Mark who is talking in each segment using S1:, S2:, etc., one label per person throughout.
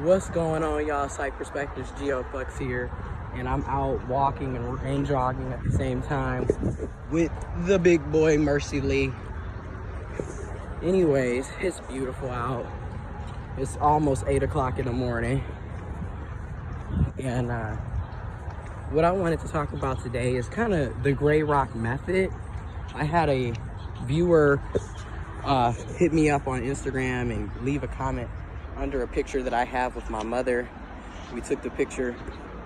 S1: What's going on, y'all? Psych Perspectives, giofvcks here, and I'm out walking and jogging at the same time with the big boy Mercy Lee. Anyways, it's beautiful out. It's almost 8 o'clock in the morning, and what I wanted to talk about today is kind of the gray rock method. I had a viewer hit me up on Instagram and leave a comment under a picture that I have with my mother. We took the picture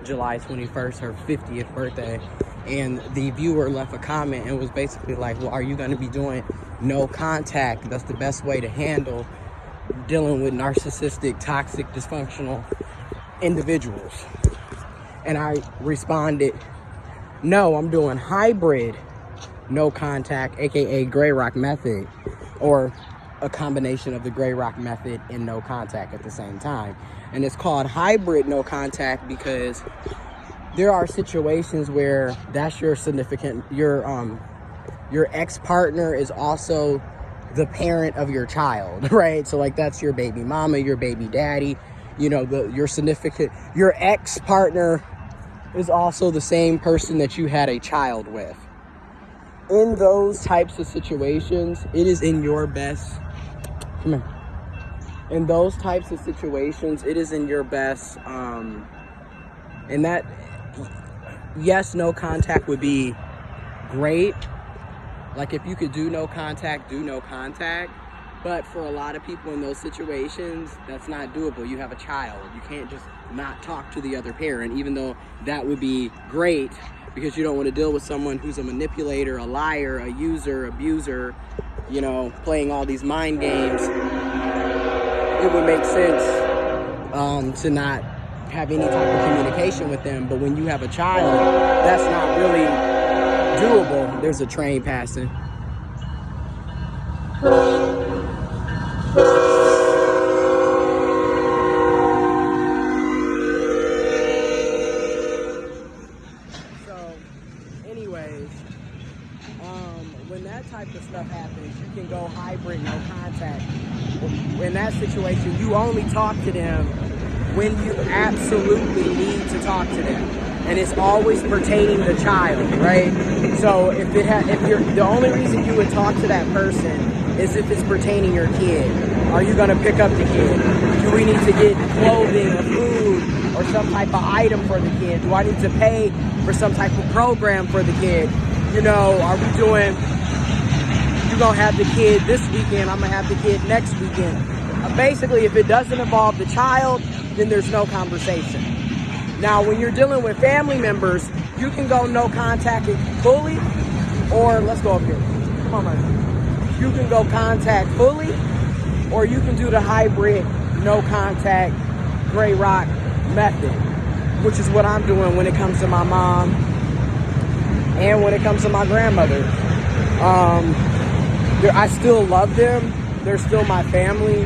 S1: July 21st, her 50th birthday, and the viewer left a comment and was basically like, well, are you going to be doing no contact? That's the best way to handle dealing with narcissistic, toxic, dysfunctional individuals. And I responded, no, I'm doing hybrid no contact, aka gray rock method, or a combination of the gray rock method and no contact at the same time. And it's called hybrid no contact because there are situations where that's your significant, your ex-partner is also the parent of your child, right? So like that's your baby mama, your baby daddy, you know, your ex-partner is also the same person that you had a child with. In those types of situations, it is in your best. Come here. In those types of situations, it is in your best. And that, yes, no contact would be great. Like if you could do no contact, do no contact. But for a lot of people in those situations, that's not doable. You have a child. You can't just not talk to the other parent, even though that would be great because you don't want to deal with someone who's a manipulator, a liar, a user, abuser, you know, playing all these mind games. It would make sense to not have any type of communication with them. But when you have a child, that's not really doable. There's a train passing. When that type of stuff happens, you can go hybrid, no contact. In that situation, you only talk to them when you absolutely need to talk to them. And it's always pertaining to the child, right? So if you're the only reason you would talk to that person is if it's pertaining to your kid. Are you gonna pick up the kid? Do we need to get clothing or food or some type of item for the kid? Do I need to pay for some type of program for the kid? You know, are we doing, you're gonna have the kid this weekend, I'm gonna have the kid next weekend. Basically, if it doesn't involve the child, then there's no conversation. Now, when you're dealing with family members, you can go no contact fully, or let's go up here. Come on, man. You can go contact fully, or you can do the hybrid no contact gray rock method, which is what I'm doing when it comes to my mom and when it comes to my grandmother. I still love them. They're still my family.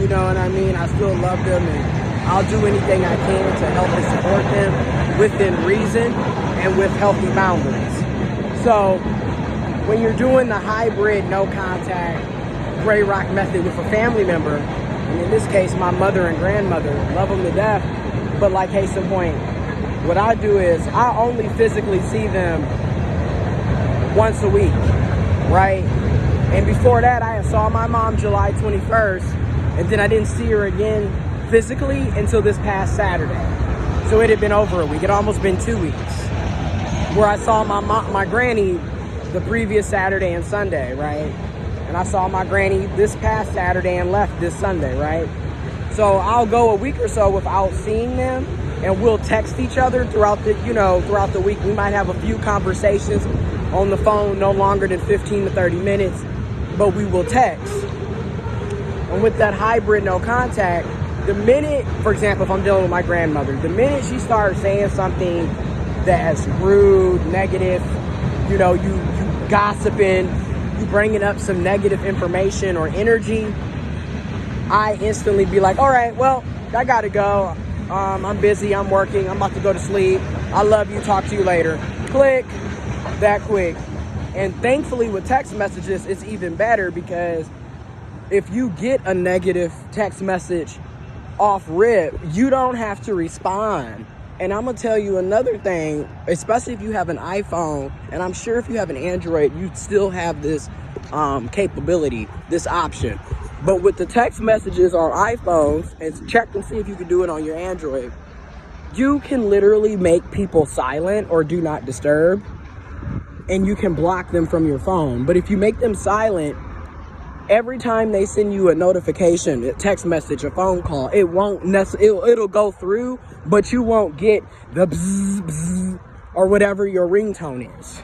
S1: You know what I mean? I still love them, and I'll do anything I can to help and support them within reason and with healthy boundaries. So when you're doing the hybrid no contact gray rock method with a family member, and in this case my mother and grandmother, love them to death, but like case in point, what I do is I only physically see them once a week, right? And before that, I saw my mom July 21st, and then I didn't see her again physically until this past Saturday. So it had been over a week. It almost been 2 weeks. Where I saw my granny the previous Saturday and Sunday, right? And I saw my granny this past Saturday and left this Sunday, right? So I'll go a week or so without seeing them, and we'll text each other throughout the week. We might have a few conversations on the phone, no longer than 15 to 30 minutes, but we will text. And with that hybrid no contact, the minute, for example, if I'm dealing with my grandmother, the minute she starts saying something that's rude, negative, you know, you gossiping, you bringing up some negative information or energy, I instantly be like, all right, well, I gotta go. I'm busy, I'm working, I'm about to go to sleep. I love you, talk to you later. Click, that quick. And thankfully with text messages, it's even better because if you get a negative text message off rip, you don't have to respond. And I'm gonna tell you another thing, especially if you have an iPhone, and I'm sure if you have an Android, you still have this capability, this option. But with the text messages on iPhones, and check and see if you can do it on your Android, you can literally make people silent or do not disturb, and you can block them from your phone. But if you make them silent, every time they send you a notification, a text message, a phone call, it won't it'll go through, but you won't get the bzz, bzz, or whatever your ringtone is.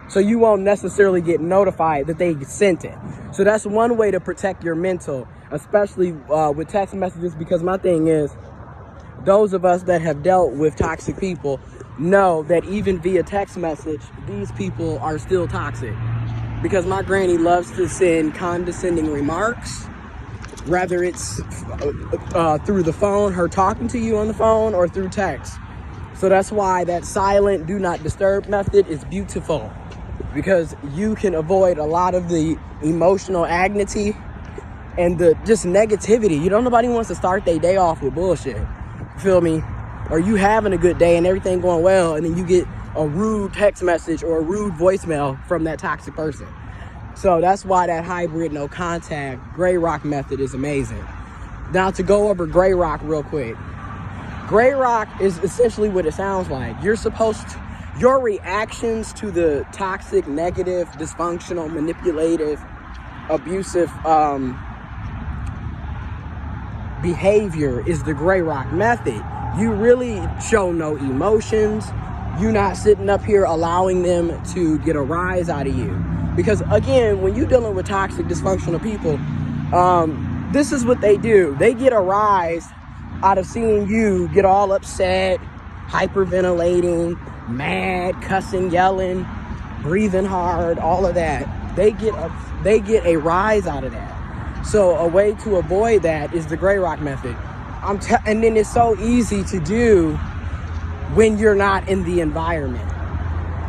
S1: So you won't necessarily get notified that they sent it. So that's one way to protect your mental, especially with text messages, because my thing is, those of us that have dealt with toxic people know that even via text message, these people are still toxic. Because my granny loves to send condescending remarks, whether it's through the phone, her talking to you on the phone, or through text. So that's why that silent, do not disturb method is beautiful, because you can avoid a lot of the emotional agony and the just negativity. Nobody wants to start their day off with bullshit. You feel me? Or you having a good day and everything going well, and then you get a rude text message or a rude voicemail from that toxic person. So that's why that hybrid no contact gray rock method is amazing. Now to go over gray rock real quick. Gray rock is essentially what it sounds like. Your reactions to the toxic, negative, dysfunctional, manipulative, abusive behavior is the gray rock method. You really show no emotions. You're not sitting up here allowing them to get a rise out of you. Because again, when you're dealing with toxic, dysfunctional people, this is what they do. They get a rise out of seeing you get all upset, hyperventilating, mad, cussing, yelling, breathing hard, all of that. They get a rise out of that. So a way to avoid that is the gray rock method. And then it's so easy to do when you're not in the environment.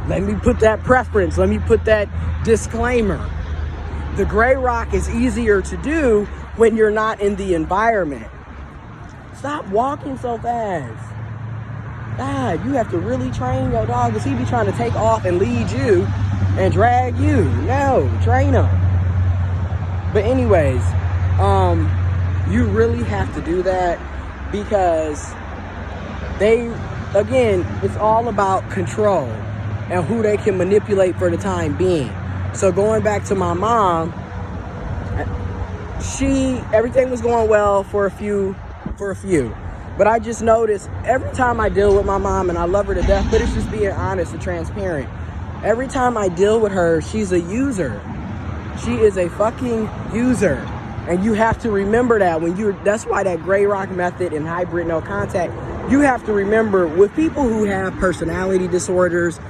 S1: Let me put that preference. Let me put that disclaimer. The gray rock is easier to do when you're not in the environment. Stop walking so fast. God, you have to really train your dog, because he be trying to take off and lead you and drag you. No, train him. But anyways, you really have to do that, because again, it's all about control and who they can manipulate for the time being. So going back to my mom, everything was going well for a few. But I just noticed every time I deal with my mom, and I love her to death, but it's just being honest and transparent. Every time I deal with her, she's a user. She is a fucking user. And you have to remember that that's why that gray rock method and hybrid no contact, you have to remember with people who have personality disorders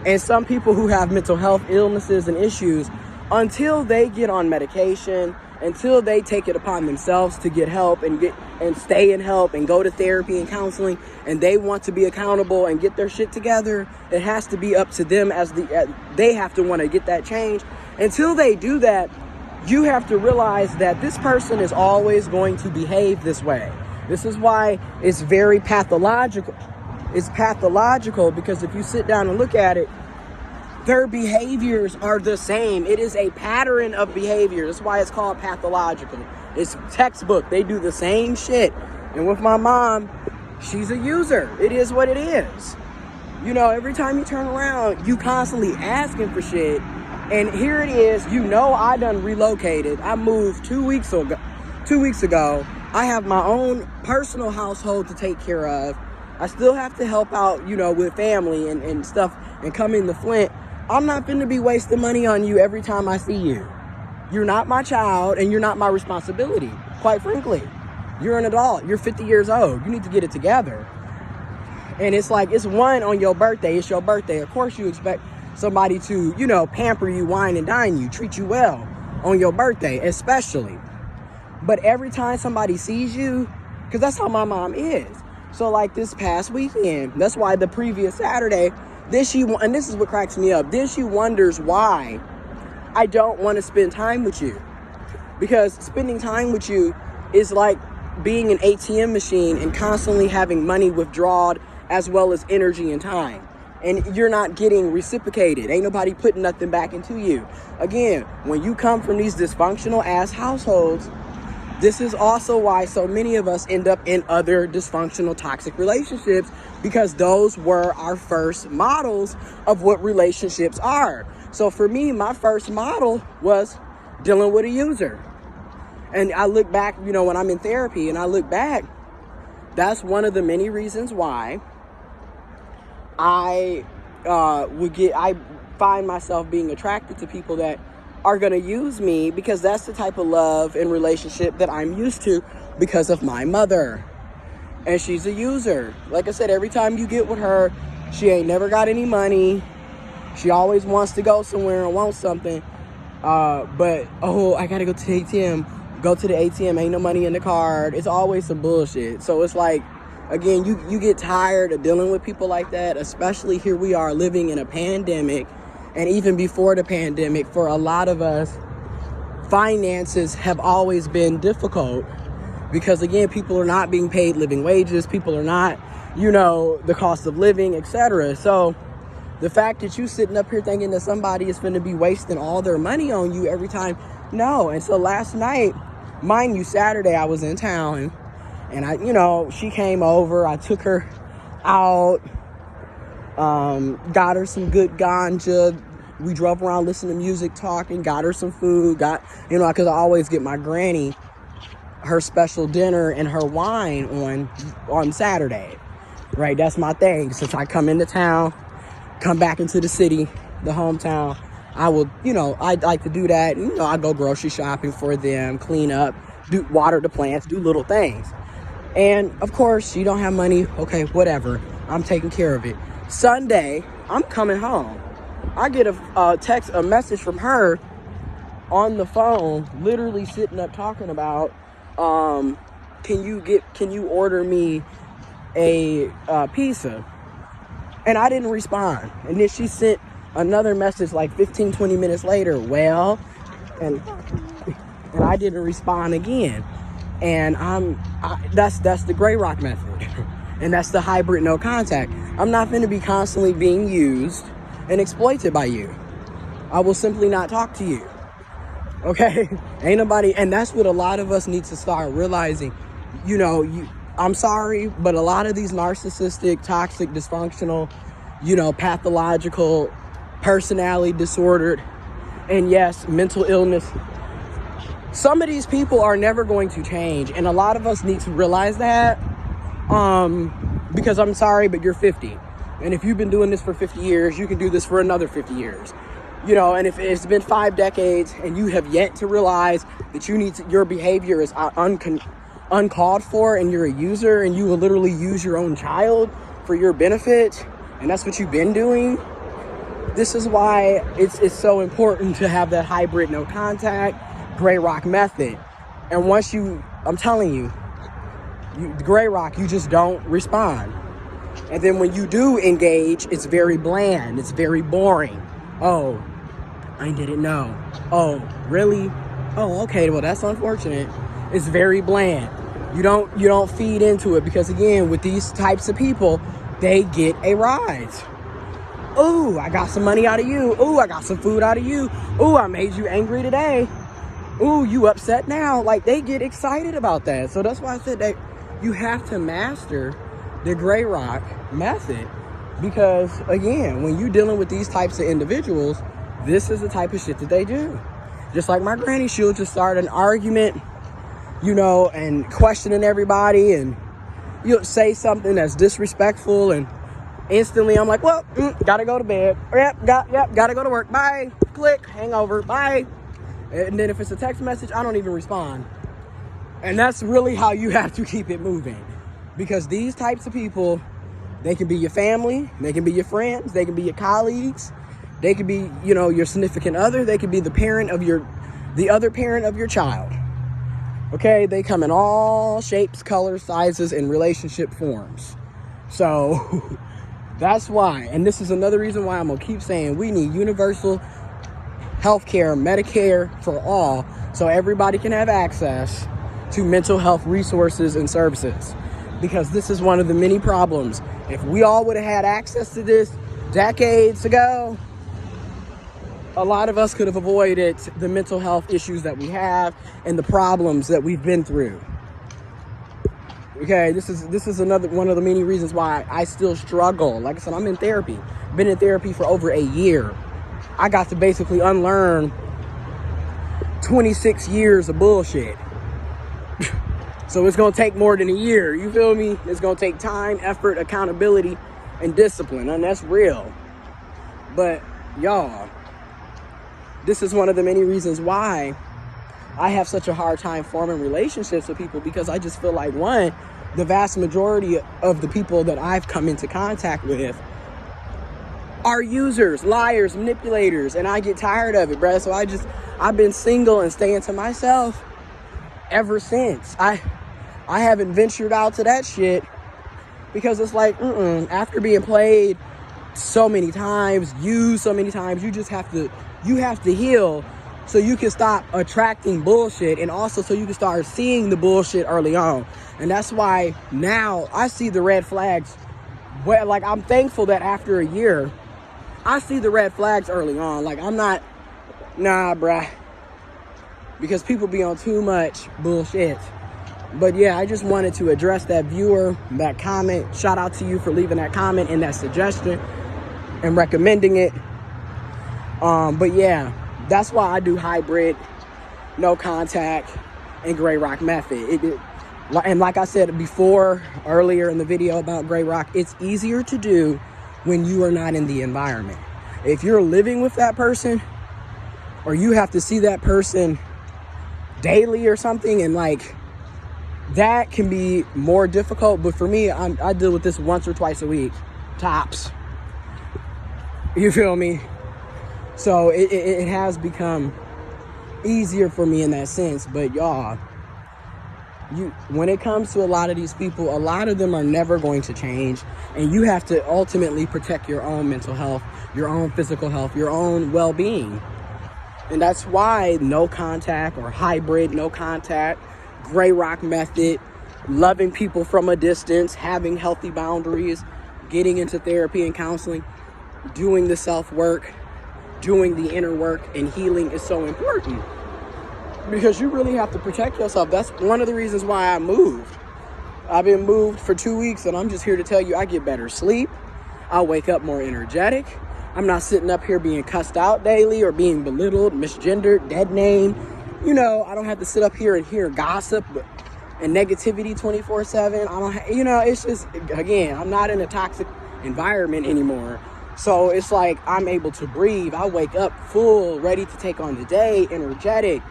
S1: and some people who have mental health illnesses and issues, until they get on medication, until they take it upon themselves to get help and stay in help and go to therapy and counseling, and they want to be accountable and get their shit together, it has to be up to them they have to want to get that change. Until they do that, you have to realize that this person is always going to behave this way. This is why it's very pathological. It's pathological because if you sit down and look at it, their behaviors are the same. It is a pattern of behavior. That's why it's called pathological. It's textbook. They do the same shit. And with my mom, she's a user. It is what it is. Every time you turn around, you constantly asking for shit. And here it is. I done relocated. I moved 2 weeks ago. I have my own personal household to take care of. I still have to help out, with family and stuff and come in the Flint. I'm not going to be wasting money on you every time I see you. You're not my child and you're not my responsibility, quite frankly. You're an adult. You're 50 years old. You need to get it together. And it's like, it's one on your birthday. It's your birthday. Of course you expect somebody to, pamper you, wine and dine you, treat you well on your birthday, especially. But every time somebody sees you, because that's how my mom is. So like this past weekend, that's why the previous Saturday, and this is what cracks me up, then she wonders why I don't want to spend time with you. Because spending time with you is like being an ATM machine and constantly having money withdrawn as well as energy and time. And you're not getting reciprocated. Ain't nobody putting nothing back into you. Again, when you come from these dysfunctional ass households, this is also why so many of us end up in other dysfunctional, toxic relationships, because those were our first models of what relationships are. So for me, my first model was dealing with a user. And I look back, when I'm in therapy and I look back, that's one of the many reasons why I find myself being attracted to people that are going to use me, because that's the type of love and relationship that I'm used to because of my mother. And she's a user. Like I said, every time you get with her, she ain't never got any money. She always wants to go somewhere and want something. But, I got to go to the ATM. Go to the ATM. Ain't no money in the card. It's always some bullshit. So it's like, again, you get tired of dealing with people like that, especially here we are living in a pandemic. And even before the pandemic, for a lot of us, finances have always been difficult because, again, people are not being paid living wages. People are not, the cost of living, etc. So the fact that you sitting up here thinking that somebody is going to be wasting all their money on you every time, no. And so last night, mind you, Saturday, I was in town and she came over. I took her out, got her some good ganja. We drove around, listening to music, talking, got her some food, because I always get my granny her special dinner and her wine on Saturday, right? That's my thing. Since I come into town, come back into the city, the hometown, I will, I'd like to do that. I go grocery shopping for them, clean up, water the plants, do little things. And of course, she don't have money. Okay, whatever. I'm taking care of it. Sunday, I'm coming home. I get a message from her on the phone, literally sitting up talking about, can you order me a pizza? And I didn't respond. And then she sent another message like 15, 20 minutes later. And I didn't respond again. And that's the gray rock method. And that's the hybrid no contact. I'm not going to be constantly being used and exploited by you. I will simply not talk to you. Okay? Ain't nobody, and that's what a lot of us need to start realizing. I'm sorry, but a lot of these narcissistic, toxic, dysfunctional, pathological, personality disordered, and yes, mental illness, some of these people are never going to change. And a lot of us need to realize that, because I'm sorry, but you're 50. And if you've been doing this for 50 years, you can do this for another 50 years. And if it's been 5 decades and you have yet to realize that your behavior is uncalled for and you're a user and you will literally use your own child for your benefit, and that's what you've been doing, this is why it's so important to have that hybrid no contact, gray rock method. And once I'm telling you, the gray rock, you just don't respond. And then when you do engage, it's very bland. It's very boring. Oh, I didn't know. Oh, really? Oh, okay. Well, that's unfortunate. It's very bland. You don't feed into it because, again, with these types of people, they get a rise. Ooh, I got some money out of you. Ooh, I got some food out of you. Ooh, I made you angry today. Ooh, you upset now. Like, they get excited about that. So that's why I said that you have to master the gray rock method, because, again, when you're dealing with these types of individuals, this is the type of shit that they do. Just like my granny, she'll just start an argument, and questioning everybody, and you'll say something that's disrespectful, and instantly I'm like, well, gotta go to bed. Yep, gotta go to work. Bye. Click, hangover. Bye. And then if it's a text message, I don't even respond. And that's really how you have to keep it moving. Because these types of people, they can be your family, they can be your friends, they can be your colleagues, they can be, your significant other, they can be the other parent of your child. Okay, they come in all shapes, colors, sizes, and relationship forms. So that's why, and this is another reason why I'm gonna keep saying we need universal healthcare, Medicare for all, so everybody can have access to mental health resources and services, because this is one of the many problems. If we all would have had access to this decades ago, a lot of us could have avoided the mental health issues that we have and the problems that we've been through. Okay, this is another one of the many reasons why I still struggle. Like I said, I'm in therapy. Been in therapy for over a year. I got to basically unlearn 26 years of bullshit. So it's gonna take more than a year, you feel me? It's gonna take time, effort, accountability, and discipline, and that's real. But y'all, this is one of the many reasons why I have such a hard time forming relationships with people, because I just feel like, one, the vast majority of the people that I've come into contact with are users, liars, manipulators, and I get tired of it, bruh. So I've been single and staying to myself ever since. I haven't ventured out to that shit, because it's like, after being played so many times, used so many times, you have to heal so you can stop attracting bullshit, and also so you can start seeing the bullshit early on. And that's why now I see the red flags. Well, like, I'm thankful that after a year, I see the red flags early on. Like, I'm not, nah, bruh, because people be on too much bullshit. But yeah, I just wanted to address that viewer, that comment. Shout out to you for leaving that comment and that suggestion and recommending it. But yeah, that's why I do hybrid, no contact, and gray rock method. And like I said before, earlier in the video about gray rock, it's easier to do when you are not in the environment. If you're living with that person, or you have to see that person daily or something, and like, that can be more difficult. But for me, I deal with this once or twice a week, tops. You feel me? So it has become easier for me in that sense. But y'all, when it comes to a lot of these people, a lot of them are never going to change. And you have to ultimately protect your own mental health, your own physical health, your own well-being. And that's why no contact, or hybrid, no contact, gray rock method, loving people from a distance, having healthy boundaries, getting into therapy and counseling, doing the self-work, doing the inner work and healing is so important, because you really have to protect yourself. That's one of the reasons why I moved. I've been moved for 2 weeks, and I'm just here to tell you, I get better sleep. I wake up more energetic. I'm not sitting up here being cussed out daily or being belittled, misgendered, dead named. You know, I don't have to sit up here and hear gossip and negativity 24/7. I don't it's just, again, I'm not in a toxic environment anymore. So it's like, I'm able to breathe. I wake up full, ready to take on the day, energetic.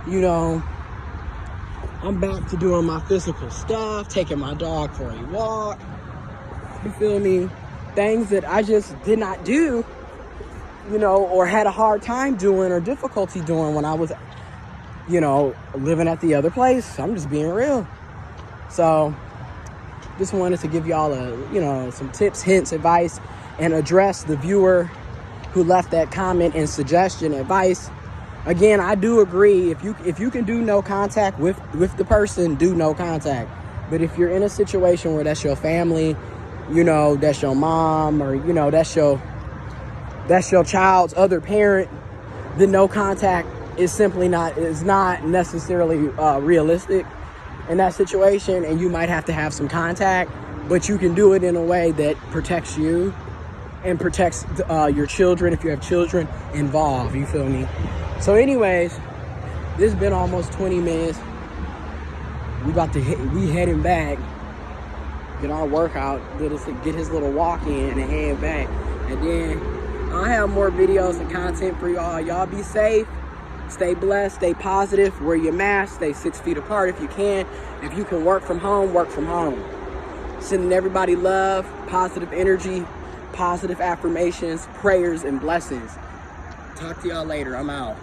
S1: You know, I'm back to doing my physical stuff, taking my dog for a walk. You feel me? Things that I just did not do, you know, or had a hard time doing or difficulty doing when I was, you know, living at the other place. I'm just being real. So just wanted to give y'all some tips, hints, advice, and address the viewer who left that comment and suggestion, advice. Again, I do agree, if you can do no contact with the person, do no contact. But if you're in a situation where that's your family, you know, that's your mom, or, you know, that's your child's other parent, then no contact is not necessarily realistic in that situation, and you might have to have some contact, but you can do it in a way that protects you and protects your children, if you have children involved. You feel me? So anyways, this has been almost 20 minutes. We heading back, get our workout, get his little walk in, and head back. And then I'll have more videos and content for y'all. Y'all be safe, stay blessed, stay positive, wear your mask, stay 6 feet apart if you can. If you can work from home, work from home. Sending everybody love, positive energy, positive affirmations, prayers, and blessings. Talk to y'all later. I'm out.